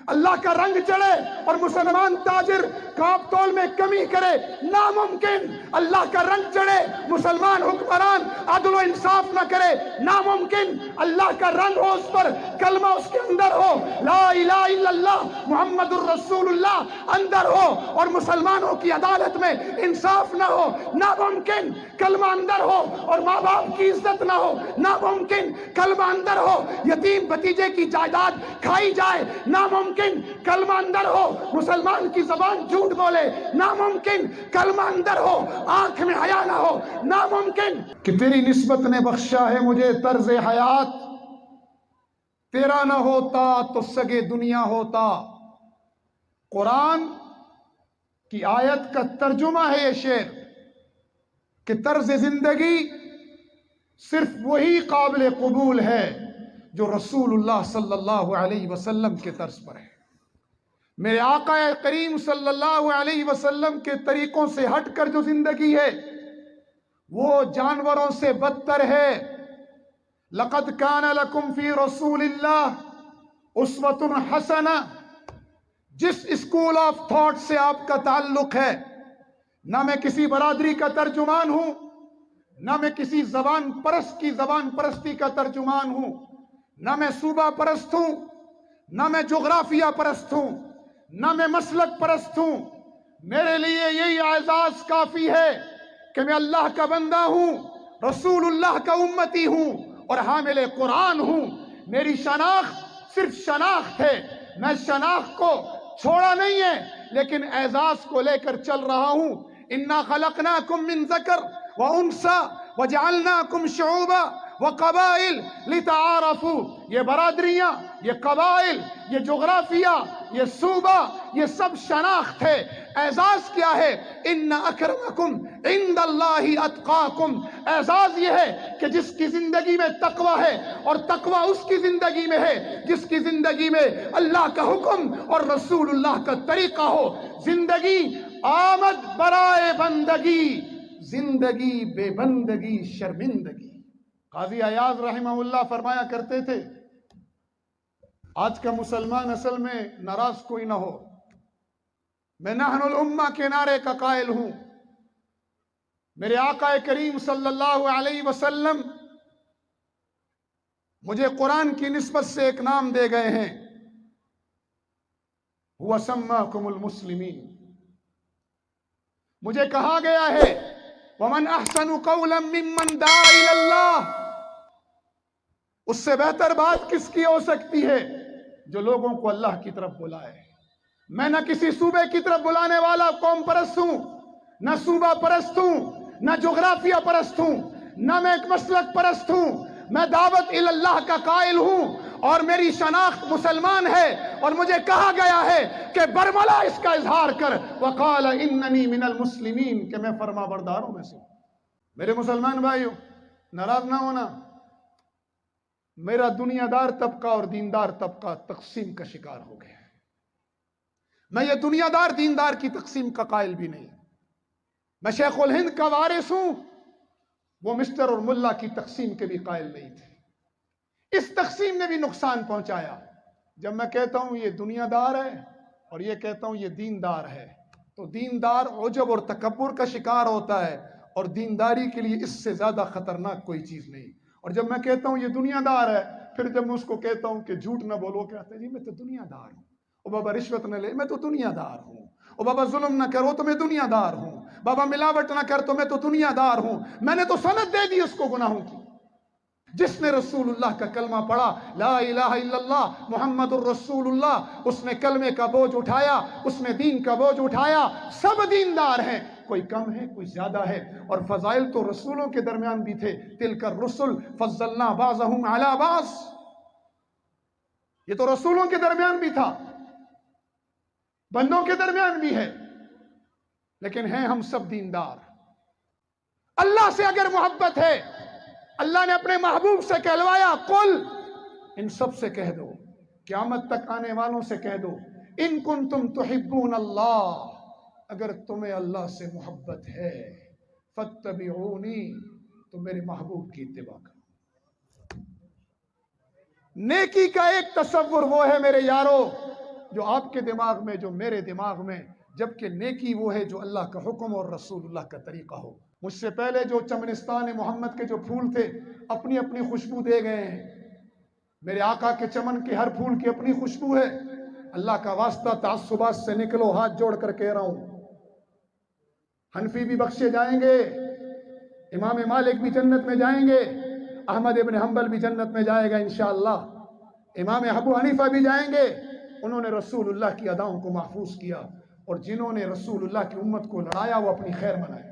اللہ کا رنگ چڑھے اور مسلمان تاجر کاپ تول میں کمی کرے، ناممکن۔ اللہ کا رنگ چڑھے، مسلمان حکمران عدل و انصاف نہ کرے، ناممکن۔ اللہ کا رنگ ہو اس پر، کلمہ اس کے اندر ہو، لا الہ الا اللہ محمد الرسول اللہ اندر ہو، اور مسلمانوں کی عدالت میں انصاف نہ ہو، ناممکن۔ کلمہ اندر ہو اور ماں باپ کی عزت نہ ہو، ناممکن۔ کلمہ اندر ہو، یتیم بھتیجے کی جائیداد کھائی جائے، ناممکن۔ کلمہ اندر ہو، مسلمان کی زبان جھوٹ بولے، ناممکن۔ کلمہ اندر ہو، آنکھ میں حیا نہ ہو، ناممکن۔ کہ تیری نسبت نے بخشا ہے مجھے طرز حیات، تیرا نہ ہوتا تو سگے دنیا ہوتا۔ قرآن کی آیت کا ترجمہ ہے یہ شعر کہ طرز زندگی صرف وہی قابل قبول ہے جو رسول اللہ صلی اللہ علیہ وسلم کے طرز پر ہے۔ میرے آقا کریم صلی اللہ علیہ وسلم کے طریقوں سے ہٹ کر جو زندگی ہے وہ جانوروں سے بدتر ہے۔ لَقَدْ كَانَ لَكُمْ فِي رَسُولِ اللَّهِ أُسْوَةٌ حَسَنَةٌ۔ جس اسکول آف تھاٹ سے آپ کا تعلق ہے، نہ میں کسی برادری کا ترجمان ہوں، نہ میں کسی زبان پرست کی زبان پرستی کا ترجمان ہوں، نہ میں صوبہ پرست ہوں، نہ میں جغرافیہ پرست ہوں، نہ میں مسلک پرست ہوں۔ میرے لیے یہی اعزاز کافی ہے کہ میں اللہ کا بندہ ہوں، رسول اللہ کا امتی ہوں اور حامل قرآن ہوں۔ میری شناخت صرف شناخت ہے، میں شناخت کو چھوڑا نہیں ہے لیکن اعزاز کو لے کر چل رہا ہوں۔ اِنَّا خَلَقْنَاكُم مِّن ذَكَرٍ وَأُنثىٰ وَجَعَلْنَاكُمْ شُعُوبًا وَقَبَائِلَ لِتَعَارَفُوا۔ یہ برادریاں، یہ قبائل، یہ جغرافیہ، یہ صوبہ، یہ سب شناخت ہے۔ اعزاز کیا ہے؟ اِنَّ أَكْرَمَكُمْ عِندَ اللَّهِ أَتْقَاكُمْ۔ اعزاز یہ ہے کہ جس کی زندگی میں تقوی ہے، اور تقوی اس کی زندگی میں ہے جس کی زندگی میں اللہ کا حکم اور رسول اللہ کا طریقہ ہو۔ زندگی آمد برائے بندگی، زندگی بے بندگی شرمندگی۔ قاضی ایاز رحمہ اللہ فرمایا کرتے تھے، آج کا مسلمان اصل میں ناراض کوئی نہ ہو، میں نحن الامہ کے نعرے کا قائل ہوں۔ میرے آقا کریم صلی اللہ علیہ وسلم مجھے قرآن کی نسبت سے ایک نام دے گئے ہیں، هو سماکم المسلمین۔ مجھے کہا گیا ہے وَمَنْ أَحْسَنُ قَوْلًا مِّمَّنْ دَعَا إِلَى اللَّهِ۔ اس سے بہتر بات کس کی ہو سکتی ہے جو لوگوں کو اللہ کی طرف بلائے۔ میں نہ کسی صوبے کی طرف بلانے والا قوم پرست ہوں، نہ صوبہ پرست ہوں، نہ جغرافیہ پرست ہوں، نہ میں ایک مسلک پرست ہوں۔ میں دعوت الی اللہ کا قائل ہوں اور میری شناخت مسلمان ہے، اور مجھے کہا گیا ہے کہ برملا اس کا اظہار کر، وقال اننی من المسلمین، کہ میں فرما برداروں میں سے ہوں۔ میرے مسلمان بھائیو، ناراض نہ ہونا، میرا دنیا دار طبقہ اور دیندار طبقہ تقسیم کا شکار ہو گیا ہے۔ میں یہ دنیا دار دیندار کی تقسیم کا قائل بھی نہیں، میں شیخ الہند کا وارث ہوں، وہ مسٹر اور ملا کی تقسیم کے بھی قائل نہیں تھے۔ اس تقسیم نے بھی نقصان پہنچایا۔ جب میں کہتا ہوں یہ دنیا دار ہے اور یہ کہتا ہوں یہ دیندار ہے، تو دیندار عجب اور تکبر کا شکار ہوتا ہے، اور دینداری کے لیے اس سے زیادہ خطرناک کوئی چیز نہیں۔ اور جب میں کہتا ہوں یہ دنیا دار ہے، پھر جب میں اس کو کہتا ہوں کہ جھوٹ نہ بولو، کہتے ہیں جی میں تو دنیا دار ہوں۔ او بابا رشوت نہ لے، میں تو دنیا دار ہوں۔ او بابا ظلم نہ کرو تو میں دنیا دار ہوں۔ بابا ملاوٹ نہ کر تو میں تو دنیا دار ہوں۔ میں نے تو سند دے دی اس کو گناہوں کی۔ جس نے رسول اللہ کا کلمہ پڑھا، لا الہ الا اللہ محمد الرسول اللہ، اس نے کلمے کا بوجھ اٹھایا، اس نے دین کا بوجھ اٹھایا۔ سب دیندار ہیں، کوئی کم ہے کوئی زیادہ ہے، اور فضائل تو رسولوں کے درمیان بھی تھے۔ تلک الرسل فضلنا بعضهم علی بعض، یہ تو رسولوں کے درمیان بھی تھا، بندوں کے درمیان بھی ہے، لیکن ہیں ہم سب دیندار۔ اللہ سے اگر محبت ہے، اللہ نے اپنے محبوب سے کہلوایا، قل، ان سب سے کہہ دو، قیامت تک آنے والوں سے کہہ دو، ان کنتم تحبون اللہ، اگر تمہیں اللہ سے محبت ہے، فاتبعونی، تو میرے محبوب کی اتباع کرو۔ نیکی کا ایک تصور وہ ہے میرے یارو جو آپ کے دماغ میں، جو میرے دماغ میں، جبکہ نیکی وہ ہے جو اللہ کا حکم اور رسول اللہ کا طریقہ ہو۔ مجھ سے پہلے جو چمنستان محمد کے جو پھول تھے اپنی اپنی خوشبو دے گئے ہیں، میرے آقا کے چمن کے ہر پھول کی اپنی خوشبو ہے۔ اللہ کا واسطہ تعصبات سے نکلو، ہاتھ جوڑ کر کہہ رہا ہوں۔ حنفی بھی بخشے جائیں گے، امام مالک بھی جنت میں جائیں گے، احمد ابن حنبل بھی جنت میں جائے گا انشاءاللہ، امام ابو حنیفہ بھی جائیں گے۔ انہوں نے رسول اللہ کی اداؤں کو محفوظ کیا، اور جنہوں نے رسول اللہ کی امت کو لڑایا وہ اپنی خیر منائے۔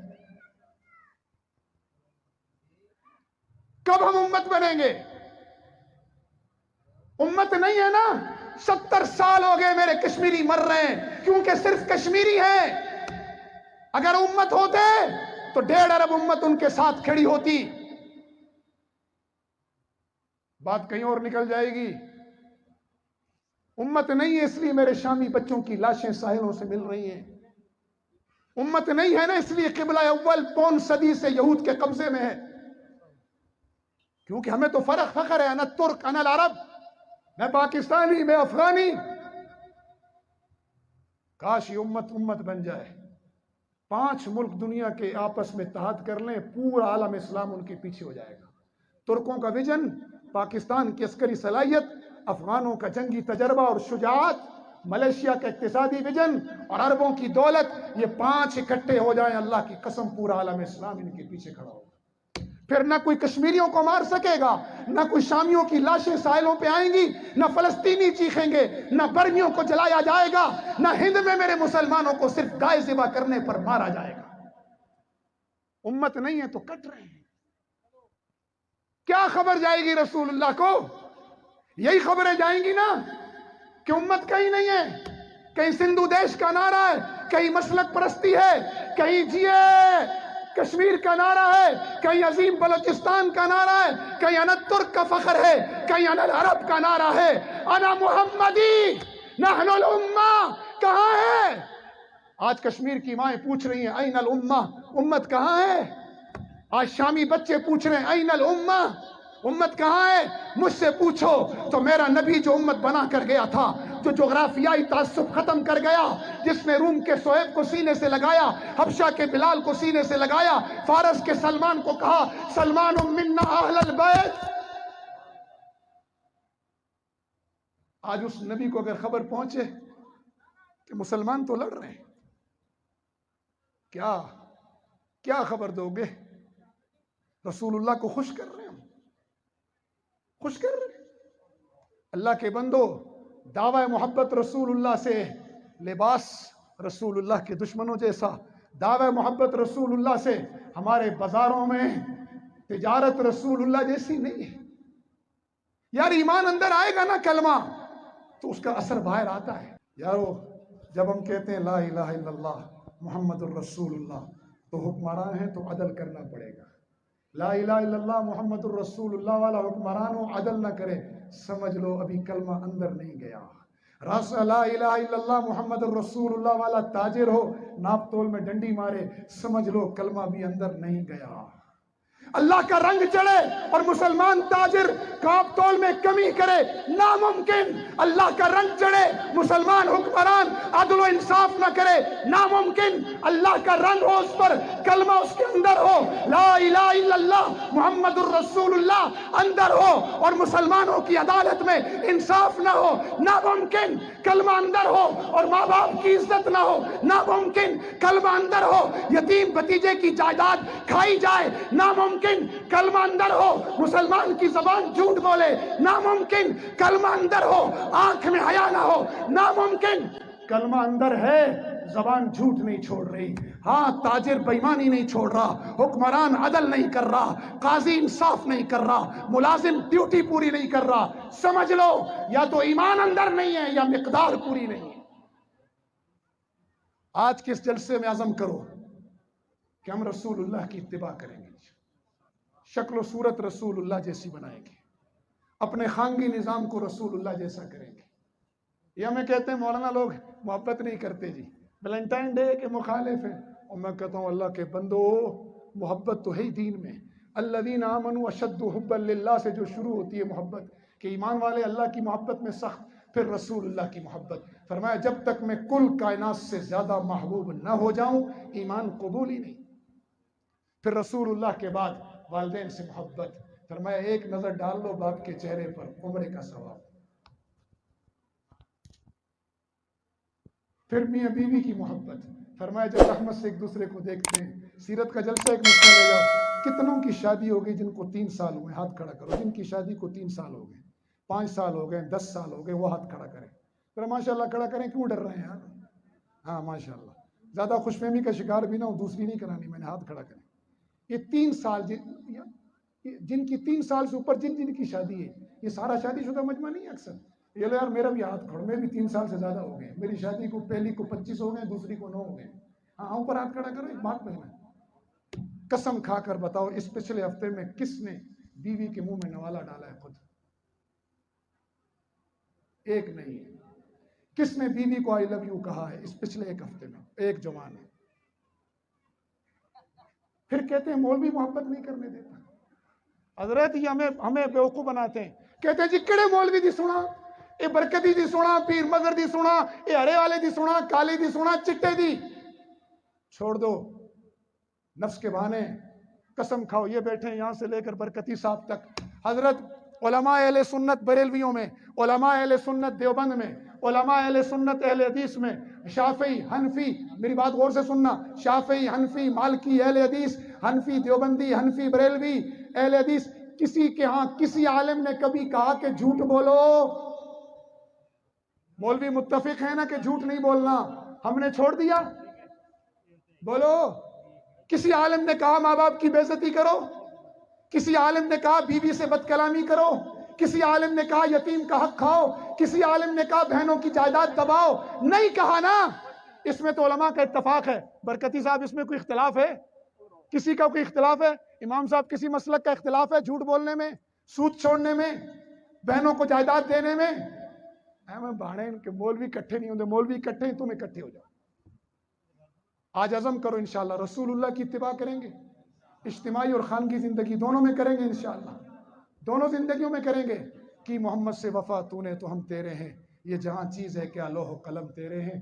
کب ہم امت بنیں گے؟ امت نہیں ہے نا۔ 70 سال ہو گئے میرے کشمیری مر رہے ہیں کیونکہ صرف کشمیری ہیں۔ اگر امت ہوتے تو 1.5 ارب امت ان کے ساتھ کھڑی ہوتی۔ بات کہیں اور نکل جائے گی۔ امت نہیں ہے اس لیے میرے شامی بچوں کی لاشیں ساحلوں سے مل رہی ہیں۔ امت نہیں ہے نا اس لیے قبلہ اول پون صدی سے یہود کے قبضے میں ہے، کیونکہ ہمیں تو فخر ہے، انا ترک انا العرب، میں پاکستانی، میں افغانی۔ کاش یہ امت بن جائے، 5 ملک دنیا کے آپس میں اتحاد کر لیں، پورا عالم اسلام ان کے پیچھے ہو جائے گا۔ ترکوں کا ویژن، پاکستان کی عسکری صلاحیت، افغانوں کا جنگی تجربہ اور شجاعت، ملیشیا کا اقتصادی ویژن اور عربوں کی دولت، یہ 5 اکٹھے ہو جائیں، اللہ کی قسم پورا عالم اسلام ان کے پیچھے کھڑا ہوگا۔ پھر نہ کوئی کشمیریوں کو مار سکے گا، نہ کوئی شامیوں کی لاشیں ساحلوں پہ آئیں گی، نہ فلسطینی چیخیں گے، نہ برمیوں کو جلایا جائے گا، نہ ہند میں میرے مسلمانوں کو صرف گائے ذبح کرنے پر مارا جائے گا۔ امت نہیں ہے تو کٹ رہے ہیں۔ کیا خبر جائے گی رسول اللہ کو؟ یہی خبریں جائیں گی نا کہ امت کہیں نہیں ہے، کہیں سندھو دیش کا نعرہ ہے، کہیں مسلک پرستی ہے، کہیں جیے کشمیر کا نعرہ ہے، کہیں عظیم بلوچستان کا نعرہ ہے، کہیں انا ترک کا فخر ہے، کہیں انا العرب کا نعرہ ہے، انا محمدی نحن الامہ کہاں ہے؟ آج کشمیر کی مائیں پوچھ رہی ہیں این الامہ، امت کہاں ہے؟ آج شامی بچے پوچھ رہے ہیں این الامہ، امت کہاں ہے؟ مجھ سے پوچھو تو میرا نبی جو امت بنا کر گیا تھا، جو جغرافیائی تعصب ختم کر گیا، جس نے روم کے صہیب کو سینے سے لگایا، حبشہ کے بلال کو سینے سے لگایا، فارس کے سلمان کو کہا سلمان منا اہل البیت۔ آج اس نبی کو اگر خبر پہنچے کہ مسلمان تو لڑ رہے ہیں، کیا خبر دو گے؟ رسول اللہ کو خوش کر رہے ہیں، خوش کر رہے ہیں۔ اللہ کے بندو، دعوی محبت رسول اللہ سے لباس رسول اللہ کے دشمنوں جیسا، دعوی محبت رسول اللہ سے ہمارے بازاروں میں تجارت رسول اللہ جیسی نہیں ہے۔ یار ایمان اندر آئے گا نا کلمہ تو اس کا اثر باہر آتا ہے۔ یارو جب ہم کہتے ہیں لا الہ الا اللہ محمد الرسول اللہ تو حکمران ہیں تو عدل کرنا پڑے گا۔ لا الہ الا اللہ محمد الرسول اللہ والا حکمران ہو عدل نہ کرے، سمجھ لو ابھی کلمہ اندر نہیں گیا۔ لا الہ الا اللہ محمد الرسول اللہ والا تاجر ہو، ناپ تول میں ڈنڈی مارے، سمجھ لو کلمہ بھی اندر نہیں گیا۔ اللہ کا رنگ چڑھے اور مسلمان تاجر کاپ تول میں کمی کرے، ناممکن۔ اللہ کا رنگ چڑھے مسلمان حکمران عدل و انصاف نہ کرے، ناممکن۔ اللہ کا رنگ ہو اس پر، کلمہ اس کے اندر ہو، لا الہ الا اللہ محمد الرسول اللہ اندر ہو، اور مسلمانوں کی عدالت میں انصاف نہ ہو، ناممکن۔ کلمہ اندر ہو اور ماں باپ کی عزت نہ ہو، ناممکن۔ کلمہ اندر ہو یتیم بھتیجے کی جائیداد کھائی جائے، ناممکن۔ کلمہ اندر ہو مسلمان کی زبان جھوٹ بولے، ناممکن۔ کلمہ اندر ہو آنکھ میں حیا نہ ہو، ناممکن۔ کلمہ اندر ہے، زبان جھوٹ نہیں چھوڑ رہی، ہاں تاجر بےایمانی نہیں چھوڑ رہا، حکمران عدل نہیں کر رہا، قاضی انصاف نہیں کر رہا، ملازم ڈیوٹی پوری نہیں کر رہا، سمجھ لو یا تو ایمان اندر نہیں ہے یا مقدار پوری نہیں ہے۔ آج کے اس جلسے میں عزم کرو کہ ہم رسول اللہ کی اتباع کریں گے، شکل و صورت رسول اللہ جیسی بنائیں گے، اپنے خانگی نظام کو رسول اللہ جیسا کریں گے۔ یہ ہمیں کہتے ہیں مولانا لوگ محبت نہیں کرتے جی، ویلنٹائن ڈے کے مخالف ہیں، اور میں کہتا ہوں اللہ کے بندو محبت تو ہے ہی دین میں۔ الذین آمنوا اشد حبا للہ سے جو شروع ہوتی ہے محبت، کہ ایمان والے اللہ کی محبت میں سخت، پھر رسول اللہ کی محبت. فرمایا جب تک میں کل کائنات سے زیادہ محبوب نہ ہو جاؤں ایمان قبول ہی نہیں. پھر رسول اللہ کے بعد والدین سے محبت. فرمایا ایک نظر ڈال لو باپ کے چہرے پر عمرے کا ثواب. پھر میاں بیوی کی محبت. فرمایا جب رحمت سے ایک دوسرے کو دیکھتے ہیں. سیرت کا جلسہ ایک مسئلہ لے جاؤ. کتنوں کی شادی ہو گئی جن کو 3 سال ہوئے؟ ہاتھ کھڑا کرو. جن کی شادی کو 3 سال ہو گئے، 5 سال ہو گئے، 10 سال ہو گئے، وہ ہاتھ کھڑا کریں. ذرا ماشاء اللہ کھڑا کریں. کیوں ڈر رہے ہیں یار؟ ہاں ماشاء اللہ. زیادہ خوش فہمی کا شکار بھی نہ ہو. دوسری نہیں کرانی میں نے. ہاتھ کھڑا کریں. یہ 3 سال جن کی 3 سال سے اوپر جن کی شادی ہے، یہ سارا شادی شدہ مجمع نہیں ہے اکثر. یہ لو یار میرا بھی ہاتھ کھڑو، میں بھی 3 سال سے زیادہ ہو گئے. میری شادی کو پہلی کو 25 ہو گئے، دوسری کو 9 ہو گئے. ہاں اوپر ہاتھ کھڑا کرو. ایک بات پہلے قسم کھا کر بتاؤ اس پچھلے ہفتے میں کس نے بیوی کے منہ میں نوالا ڈالا ہے؟ خود ایک نہیں. کس نے بیوی کو آئی لو یو کہا ہے اس پچھلے 1 ہفتے میں؟ ایک جوان ہے. پھر کہتے ہیں مولوی محبت نہیں کرنے دیتا. حضرت یہ ہمیں بیوقوف بناتے ہیں. کہتے ہیں جی کڑے مولوی دی سنا، اے برکتی دی سنا، پیر مظہر دی سنا، اے ہرے والے دی سنا، کالے دی سنا، چٹے دی. چھوڑ دو نفس کے بہانے. قسم کھاؤ یہ بیٹھے ہیں یہاں سے لے کر برکتی صاحب تک. حضرت علماء اہل سنت بریلویوں میں، علماء اہل سنت دیوبند میں، علماء اہل سنت اہل حدیث میں، شافعی، حنفی، میری بات غور سے سننا، شافعی، حنفی، مالکی، اہل حدیث، حنفی دیوبندی، حنفی بریلوی، اہل حدیث، کسی کے ہاں کسی عالم نے کبھی کہا کہ جھوٹ بولو؟ مولوی متفق ہے نا کہ جھوٹ نہیں بولنا؟ ہم نے چھوڑ دیا؟ بولو. کسی عالم نے کہا ماں باپ کی بے عزتی کرو؟ کسی عالم نے کہا بیوی سے بد کلامی کرو؟ کسی عالم نے کہا یتیم کا حق کھاؤ؟ کسی عالم نے کہا بہنوں کی جائیداد دباؤ؟ نہیں کہا نا. اس میں تو علماء کا اتفاق ہے. برکتی صاحب اس میں کوئی اختلاف ہے؟ کسی کا کوئی اختلاف ہے؟ امام صاحب کسی مسلک کا اختلاف ہے جھوٹ بولنے میں، سود چھوڑنے میں، بہنوں کو جائیداد دینے میں؟ بہانے ان کے مولوی اکٹھے نہیں ہوتے. مولوی اکٹھے ہیں تم اکٹھے ہو جاؤ. آج عزم کرو انشاءاللہ رسول اللہ کی اتباع کریں گے. اجتماعی اور خانگی زندگی دونوں میں کریں گے انشاءاللہ. دونوں زندگیوں میں کریں گے. کہ محمد سے وفا تو نے تو ہم تیرے ہیں. یہ جہاں چیز ہے کیا لوح و قلم تیرے ہیں.